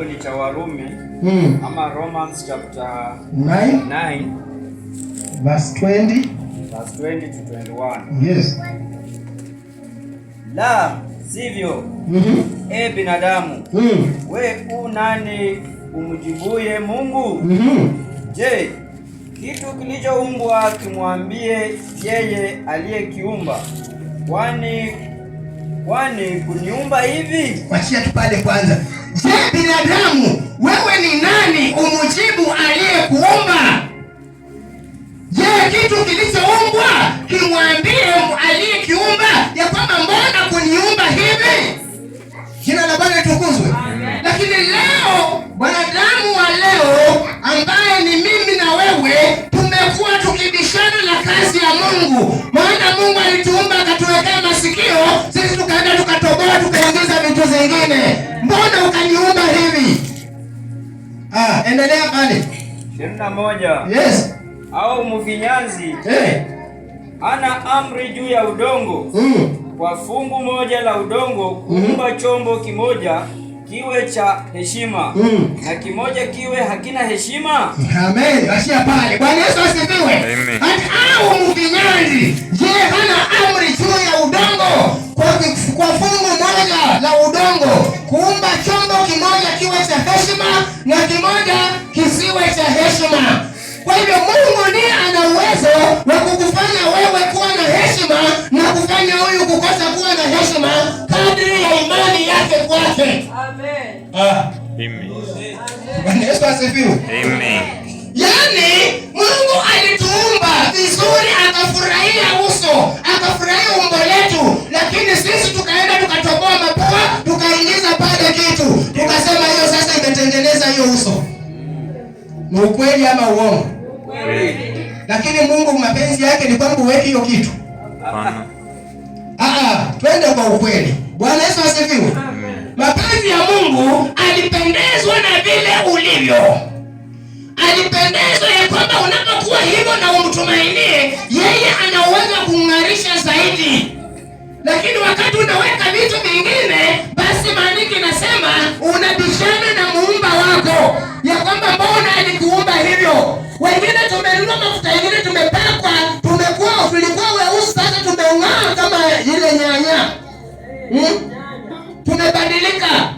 Ni cha Warumi ama Romans chapter 9 verse 20 to 21. Yes. La sivyo, binadamu, we nani umjibuye Mungu? Je, kitu kilichoumbwa kimwambie yeye aliyekiumba, kwani kuniumba hivi? Wachia tu pale kwanza. Je, binadamu, wewe ni nani umjibu aliyekuumba? Je, kitu kilichoumbwa kimwambie aliyekiumba ya kwamba mbona kuniumba hivi? Jina la Bwana litukuzwe. Lakini leo wanadamu wa leo ambaye ni mimi na wewe tumekuwa tukibishana na kazi ya Mungu. Maana Mungu alituumba akatuwekea masikio, sisi tukaenda tukatoboa tukaingiza vitu zingine. Mbona ukaniumba hivi? Endelea pale. 21. Yes. Au mfinyanzi ana amri juu ya udongo kwa fungu moja la udongo kuumba chombo kimoja kiwe cha heshima na kimoja kiwe hakina heshima. Amen. Ashia pale. Bwana Yesu asifiwe. Amen. Au mfinyanzi, je, hana amri juu ya udongo kwa fungu moja la udongo kuumba chombo kimoja kiwe cha heshima na kimoja kisiwe cha heshima? Kwa hivyo Mungu ndiye ana uwezo wa kukufanya wewe kuwa na heshima na kufanya huyu kukosa kuwa na heshima kadri ya imani yake kwake. Amen. Amen. Bwana Yesu asifiwe. Amen. Yaani Mungu alituumba vizuri, akafurahia uso, akafurahia umbo letu, lakini sisi tukaenda tukatoboa mapua, tukaingiza pale kitu, tukasema hiyo sasa imetengeneza hiyo uso. Ni ukweli ama uongo? Lakini Mungu mapenzi yake ni kwamba uweke hiyo kitu. Twende kwa ukweli. Bwana Yesu asifiwe. Mapenzi ya Mungu, alipendezwa na vile ulivyo. Alipendezwa ya kwamba unapokuwa hivyo na umtumainie, yeye ana uwezo wa kung'arisha zaidi. Lakini wakati unaweka vitu vingine, basi maandiko inasema unabishana na muumba wako ya kwamba mbona alikuumba hivyo. Wengine tumenunua mafuta, wengine tumepakwa, tulikuwa weusi, sasa tumeng'aa kama ile nyanya. Tumebadilika,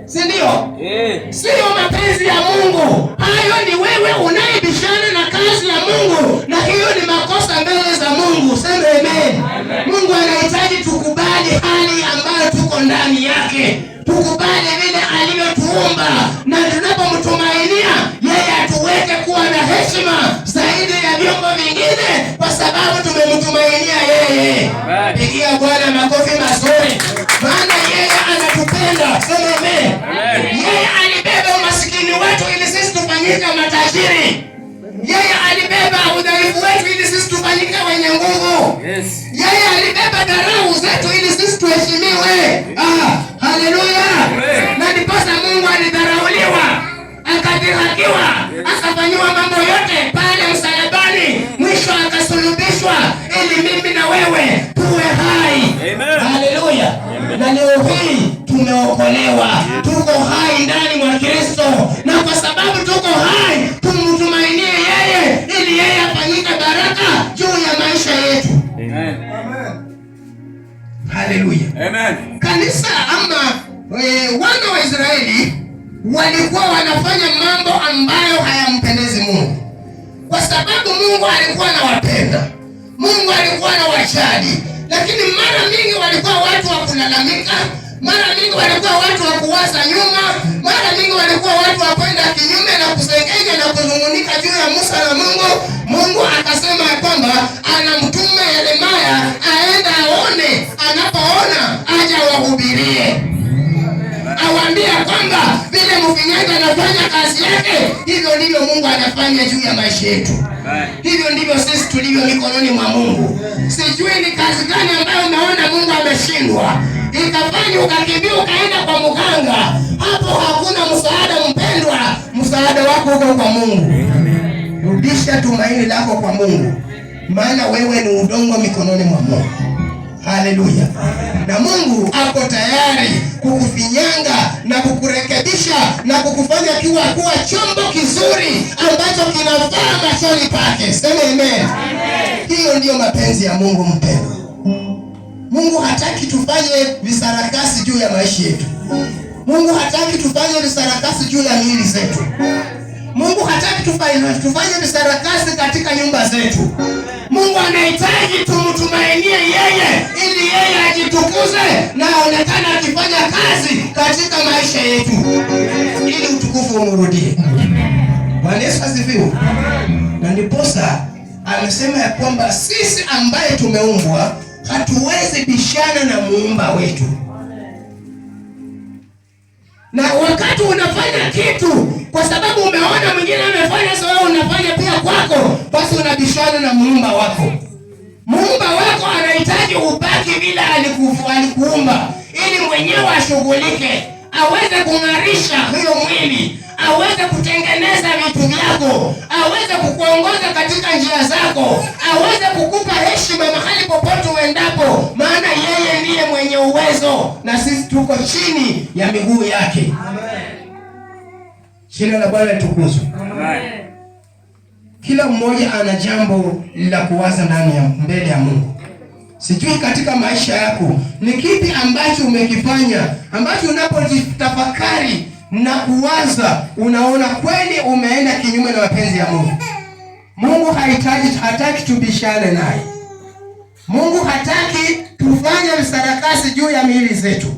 si ndio? Sio mapenzi ya Mungu. Hayo ni wewe unayebishana na kazi ya Mungu, na hiyo ni makosa mbele za Mungu. Sema amen. Mungu anahitaji tukubali hali ambayo tuko ndani yake, tukubali vile alivyotuumba, na tunapomtumainia yeye atuweke kuwa na heshima zaidi ya vyombo vingine, kwa sababu tumemtumainia yeye. Pigia Bwana makofi mazuri, maana yeye anatupenda. Sema amen. Yeye alibeba umasikini wetu ili sisi tufanyike matajiri. Yeye alibeba udhaifu wetu ili sisi tufanyike wenye nguvu. Yeye alibeba dharau zetu ili sisi tuheshimiwe. Haleluya. Na ndiposa Mungu alidharauliwa, akadhihakiwa, akafanyiwa mambo yote pale msalabani, mwisho akasulubishwa ili mimi na wewe tuwe hai. Haleluya. Na leo hii tumeokolewa, tuko hai ndani mwa Kristo, na kwa sababu tuko hai tumtumainie yeye ili yeye afanyike baraka juu ya maisha yetu. Haleluya. Kanisa ama wana wa Israeli walikuwa wanafanya mambo ambayo hayampendezi Mungu, kwa sababu Mungu alikuwa anawapenda, Mungu alikuwa anawajali, lakini mara mingi walikuwa watu wa kulalamika, mara mingi walikuwa watu wa kuwaza nyuma, mara mingi walikuwa watu wa kwenda kinyume na kusengenya na kuzungunika juu ya Musa na Mungu. Mungu akasema kwamba anamtuma Yeremia aenda aone, anapoona aje wahubirie, awaambia kwamba vile mfinyanzi anafanya kazi yake, hivyo ndivyo Mungu anafanya juu ya maisha yetu. Hivyo ndivyo sisi tulivyo mikononi mwa Mungu. Sijui ni kazi gani ambayo umeona Mungu ameshindwa ikafanya ukakimbia ukaenda kwa mganga. Hapo hakuna msaada mpendwa, msaada wako uko kwa Mungu. Rudisha tumaini lako kwa Mungu, maana wewe ni udongo mikononi mwa Mungu. Haleluya. Na Mungu ako tayari kukufinyanga na kukurekebisha na kukufanya kuwa chombo kizuri ambacho kinafaa machoni pake. Sema amen. Hiyo ndiyo mapenzi ya Mungu mpendwa. Mungu hataki tufanye visarakasi juu ya maisha yetu. Mungu hataki tufanye visarakasi juu ya miili zetu. Mungu hataki tufanye visarakasi katika nyumba zetu. Mungu anahitaji tumtumainie yeye ili yeye ajitukuze na aonekane akifanya kazi katika maisha yetu ili utukufu umrudie. Bwana Yesu asifiwe. Na ndiposa amesema ya kwamba sisi ambaye tumeumbwa hatuwezi bishana na muumba wetu. Na wakati unafanya kitu kwa sababu umeona mwingine amefanya, so wewe unafanya pia kwako, basi unabishana na muumba wako. Muumba wako anahitaji ubaki bila alikuumba ili mwenyewe ashughulike, aweze kung'arisha hiyo mwili, aweze kutengeneza vitu vyako, aweze kukuongoza katika njia zako, aweze kukupa heshima mahali popote uendapo, maana yeye ndiye mwenye uwezo na sisi tuko chini ya miguu yake. Amen. Jina la Bwana litukuzwe. Amen. Kila mmoja ana jambo la kuwaza ndani ya mbele ya Mungu. Sijui katika maisha yako ni kipi ambacho umekifanya ambacho unapojitafakari na kuwaza unaona kweli umeenda kinyume na mapenzi ya Mungu. Mungu hataki tubishane naye. Mungu hataki tufanye visarakasi juu ya miili zetu.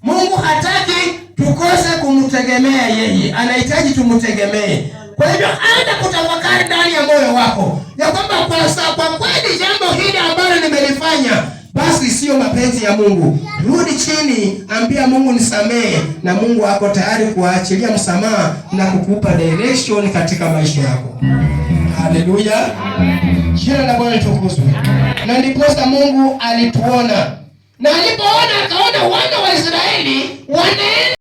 Mungu hataki tukose kumtegemea yeye. Anahitaji tumtegemee. Kwa hivyo anza kutafakari ndani ya moyo wako ya kwamba kwa kweli jambo hili ambalo nimelifanya basi sio mapenzi ya Mungu. Rudi chini, ambia Mungu nisamehe, na Mungu ako tayari kuachilia msamaha na kukupa direction katika maisha yako. Haleluya. Jina la Bwana litukuzwe. Na ndipo Mungu alituona. Na alipoona akaona wana wa Israeli wana